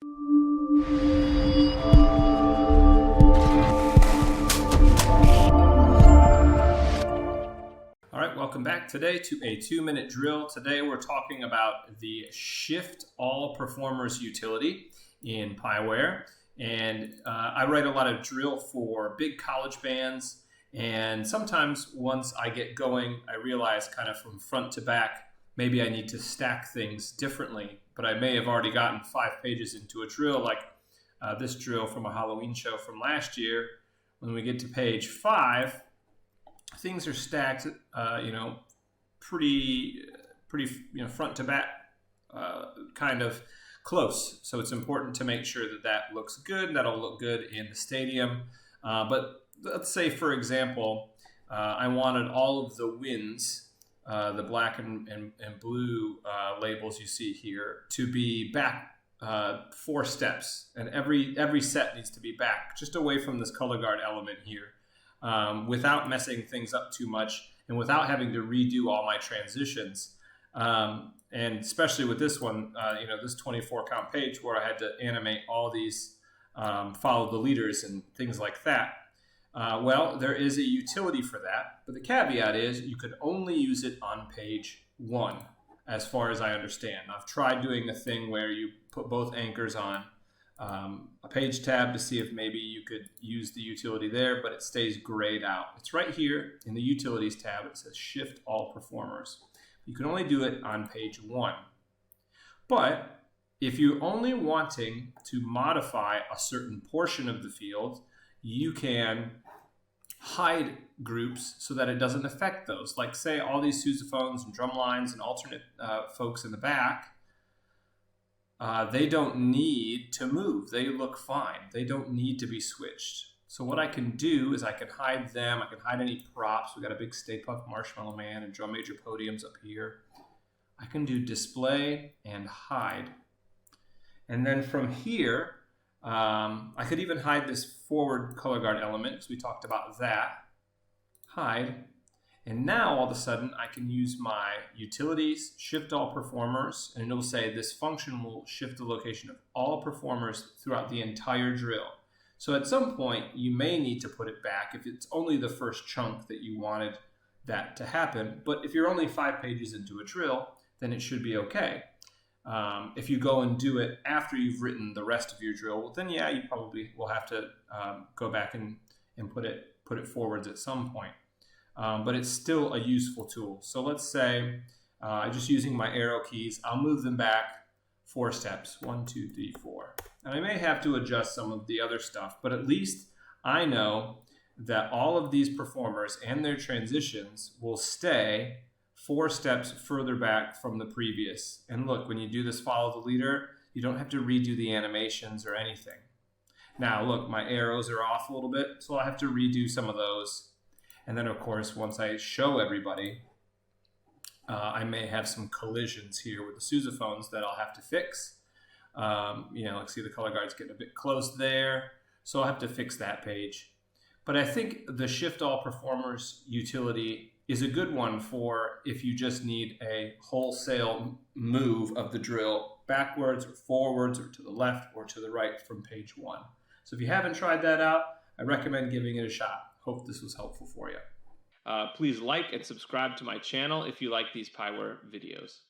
All right, welcome back today to a 2-minute drill. Today we're talking about the Shift All Performers utility in Piware. And I write a lot of drill for big college bands. And sometimes once I get going, I realize kind of from front to back, maybe I need to stack things differently. But I may have already gotten 5 pages into a drill, like this drill from a Halloween show from last year. When we get to page 5, things are stacked, pretty, front to back, kind of close. So it's important to make sure that that looks good. That'll look good in the stadium. But let's say, for example, I wanted all of the wins, the black and blue labels you see here, to be back 4 steps, and every set needs to be back just away from this color guard element here. Without messing things up too much and without having to redo all my transitions. And especially with this one, this 24 count page where I had to animate all these follow the leaders and things like that. Well, there is a utility for that, but the caveat is you could only use it on page 1, as far as I understand. I've tried doing the thing where you put both anchors on a page tab to see if maybe you could use the utility there, but it stays grayed out. It's right here in the Utilities tab. It says Shift All Performers. You can only do it on page 1. But if you're only wanting to modify a certain portion of the field, you can hide groups so that it doesn't affect those. Like, say, all these sousaphones and drum lines and alternate folks in the back, they don't need to move. They look fine. They don't need to be switched. So what I can do is I can hide them. I can hide any props. We got a big Stay Puft Marshmallow Man and Drum Major podiums up here. I can do display and hide. And then from here, I could even hide this forward color guard element, because we talked about that. Hide. And now, all of a sudden, I can use my utilities, Shift All Performers, and it'll say this function will shift the location of all performers throughout the entire drill. So at some point, you may need to put it back if it's only the first chunk that you wanted that to happen. But if you're only 5 pages into a drill, then it should be okay. If you go and do it after you've written the rest of your drill, well, then yeah, you probably will have to go back and put it forwards at some point. But it's still a useful tool. So let's say just using my arrow keys, I'll move them back 4 steps, 1, 2, 3, 4. And I may have to adjust some of the other stuff, but at least I know that all of these performers and their transitions will stay 4 steps further back from the previous. And look, when you do this follow the leader, you don't have to redo the animations or anything. Now look, my arrows are off a little bit, so I'll have to redo some of those. And then, of course, once I show everybody, I may have some collisions here with the sousaphones that I'll have to fix. Like, see, the color guard's getting a bit close there, so I'll have to fix that page. But I think the Shift All Performers utility is a good one for if you just need a wholesale move of the drill backwards or forwards or to the left or to the right from page 1. So if you haven't tried that out, I recommend giving it a shot. Hope this was helpful for you. Please like and subscribe to my channel if you like these Piware videos.